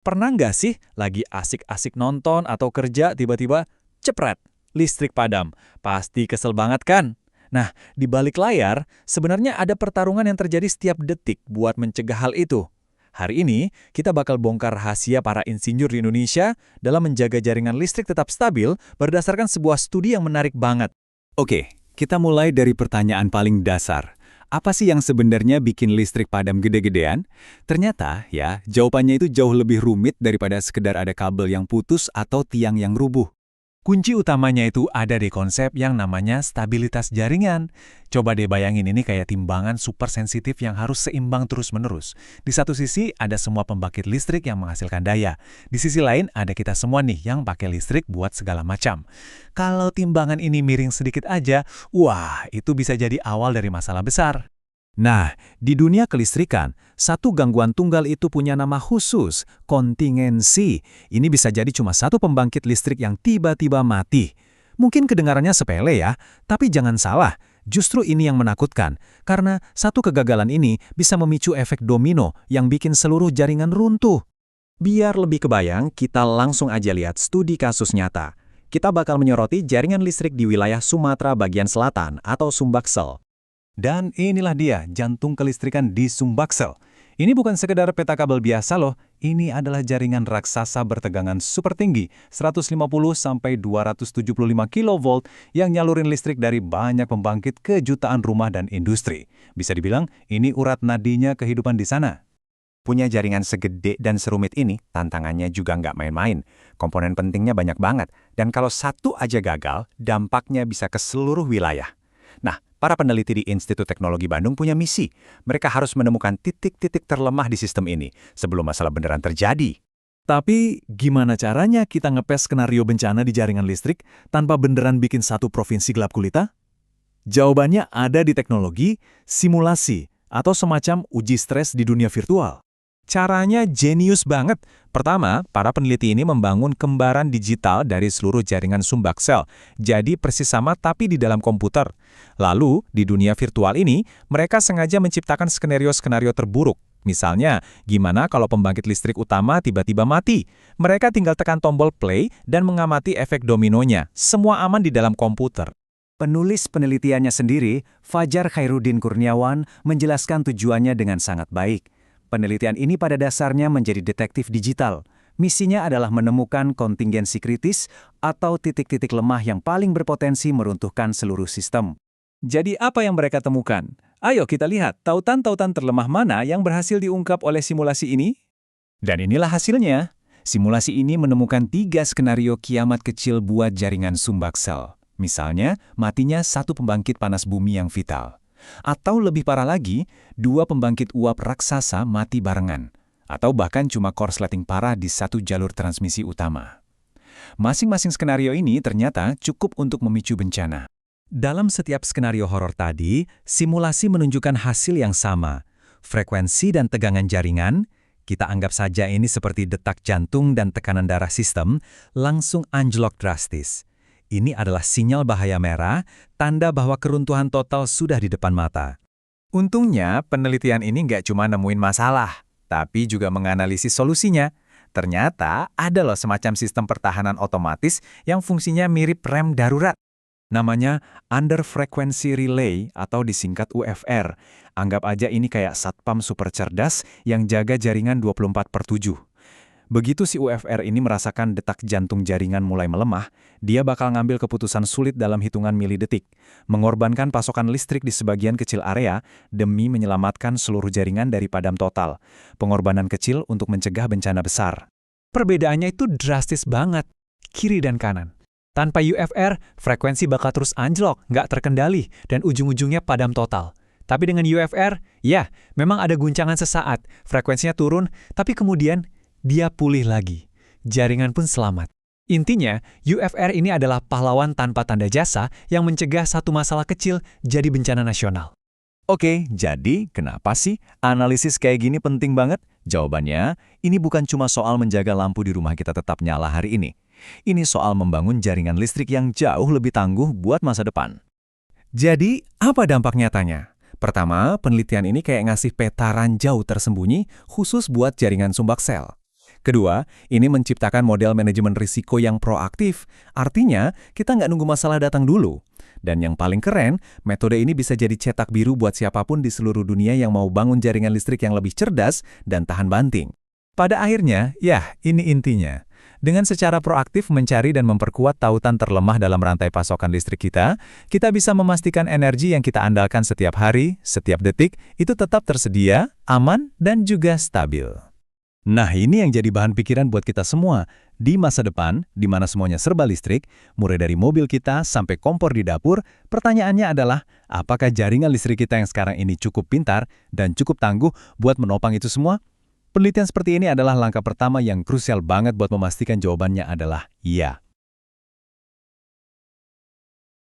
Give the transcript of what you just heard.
Pernah nggak sih lagi asik-asik nonton atau kerja tiba-tiba cepret, listrik padam? Pasti kesel banget kan? Nah, di balik layar, sebenarnya ada pertarungan yang terjadi setiap detik buat mencegah hal itu. Hari ini, kita bakal bongkar rahasia para insinyur di Indonesia dalam menjaga jaringan listrik tetap stabil berdasarkan sebuah studi yang menarik banget. Oke, kita mulai dari pertanyaan paling dasar. Apa sih yang sebenarnya bikin listrik padam gede-gedean? Ternyata, ya, jawabannya itu jauh lebih rumit daripada sekedar ada kabel yang putus atau tiang yang rubuh. Kunci utamanya itu ada di konsep yang namanya stabilitas jaringan. Coba deh bayangin ini kayak timbangan super sensitif yang harus seimbang terus-menerus. Di satu sisi ada semua pembangkit listrik yang menghasilkan daya. Di sisi lain ada kita semua nih yang pakai listrik buat segala macam. Kalau timbangan ini miring sedikit aja, wah itu bisa jadi awal dari masalah besar. Nah, di dunia kelistrikan, satu gangguan tunggal itu punya nama khusus, kontingensi. Ini bisa jadi cuma satu pembangkit listrik yang tiba-tiba mati. Mungkin kedengarannya sepele ya, tapi jangan salah, justru ini yang menakutkan, karena satu kegagalan ini bisa memicu efek domino yang bikin seluruh jaringan runtuh. Biar lebih kebayang, kita langsung aja lihat studi kasus nyata. Kita bakal menyoroti jaringan listrik di wilayah Sumatera bagian selatan atau Sumbaksel. Dan inilah dia, jantung kelistrikan di Sumbaksel. Ini bukan sekedar peta kabel biasa loh, ini adalah jaringan raksasa bertegangan super tinggi, 150–275 kV yang nyalurin listrik dari banyak pembangkit ke jutaan rumah dan industri. Bisa dibilang, ini urat nadinya kehidupan di sana. Punya jaringan segede dan serumit ini, tantangannya juga nggak main-main. Komponen pentingnya banyak banget, dan kalau satu aja gagal, dampaknya bisa ke seluruh wilayah. Nah, para peneliti di Institut Teknologi Bandung punya misi. Mereka harus menemukan titik-titik terlemah di sistem ini sebelum masalah beneran terjadi. Tapi gimana caranya kita ngepes skenario bencana di jaringan listrik tanpa beneran bikin satu provinsi gelap gulita? Jawabannya ada di teknologi, simulasi, atau semacam uji stres di dunia virtual. Caranya jenius banget. Pertama, para peneliti ini membangun kembaran digital dari seluruh jaringan Sumbaksel. Jadi persis sama tapi di dalam komputer. Lalu, di dunia virtual ini, mereka sengaja menciptakan skenario-skenario terburuk. Misalnya, gimana kalau pembangkit listrik utama tiba-tiba mati? Mereka tinggal tekan tombol play dan mengamati efek dominonya. Semua aman di dalam komputer. Penulis penelitiannya sendiri, Fajar Khairuddin Kurniawan, menjelaskan tujuannya dengan sangat baik. Penelitian ini pada dasarnya menjadi detektif digital. Misinya adalah menemukan kontingensi kritis atau titik-titik lemah yang paling berpotensi meruntuhkan seluruh sistem. Jadi apa yang mereka temukan? Ayo kita lihat tautan-tautan terlemah mana yang berhasil diungkap oleh simulasi ini. Dan inilah hasilnya. Simulasi ini menemukan 3 skenario kiamat kecil buat jaringan Sumbaksel. Misalnya, matinya satu pembangkit panas bumi yang vital. Atau lebih parah lagi, 2 pembangkit uap raksasa mati barengan. Atau bahkan cuma korsleting parah di satu jalur transmisi utama. Masing-masing skenario ini ternyata cukup untuk memicu bencana. Dalam setiap skenario horor tadi, simulasi menunjukkan hasil yang sama. Frekuensi dan tegangan jaringan, kita anggap saja ini seperti detak jantung dan tekanan darah sistem, langsung anjlok drastis. Ini adalah sinyal bahaya merah, tanda bahwa keruntuhan total sudah di depan mata. Untungnya, penelitian ini nggak cuma nemuin masalah, tapi juga menganalisis solusinya. Ternyata ada loh semacam sistem pertahanan otomatis yang fungsinya mirip rem darurat. Namanya Under Frequency Relay atau disingkat UFR. Anggap aja ini kayak satpam super cerdas yang jaga jaringan 24/7. Begitu si UFR ini merasakan detak jantung jaringan mulai melemah, dia bakal ngambil keputusan sulit dalam hitungan milidetik, mengorbankan pasokan listrik di sebagian kecil area demi menyelamatkan seluruh jaringan dari padam total. Pengorbanan kecil untuk mencegah bencana besar. Perbedaannya itu drastis banget, kiri dan kanan. Tanpa UFR, frekuensi bakal terus anjlok, nggak terkendali, dan ujung-ujungnya padam total. Tapi dengan UFR, ya, memang ada guncangan sesaat, frekuensinya turun, tapi kemudian dia pulih lagi. Jaringan pun selamat. Intinya, UFR ini adalah pahlawan tanpa tanda jasa yang mencegah satu masalah kecil jadi bencana nasional. Oke, jadi kenapa sih analisis kayak gini penting banget? Jawabannya, ini bukan cuma soal menjaga lampu di rumah kita tetap nyala hari ini. Ini soal membangun jaringan listrik yang jauh lebih tangguh buat masa depan. Jadi, apa dampak nyatanya? Pertama, penelitian ini kayak ngasih peta ranjau tersembunyi khusus buat jaringan Sumbaksel. Kedua, ini menciptakan model manajemen risiko yang proaktif. Artinya, kita nggak nunggu masalah datang dulu. Dan yang paling keren, metode ini bisa jadi cetak biru buat siapapun di seluruh dunia yang mau bangun jaringan listrik yang lebih cerdas dan tahan banting. Pada akhirnya, ya, ini intinya. Dengan secara proaktif mencari dan memperkuat tautan terlemah dalam rantai pasokan listrik kita bisa memastikan energi yang kita andalkan setiap hari, setiap detik, itu tetap tersedia, aman, dan juga stabil. Nah, ini yang jadi bahan pikiran buat kita semua. Di masa depan, di mana semuanya serba listrik, mulai dari mobil kita sampai kompor di dapur, pertanyaannya adalah, apakah jaringan listrik kita yang sekarang ini cukup pintar dan cukup tangguh buat menopang itu semua? Penelitian seperti ini adalah langkah pertama yang krusial banget buat memastikan jawabannya adalah iya.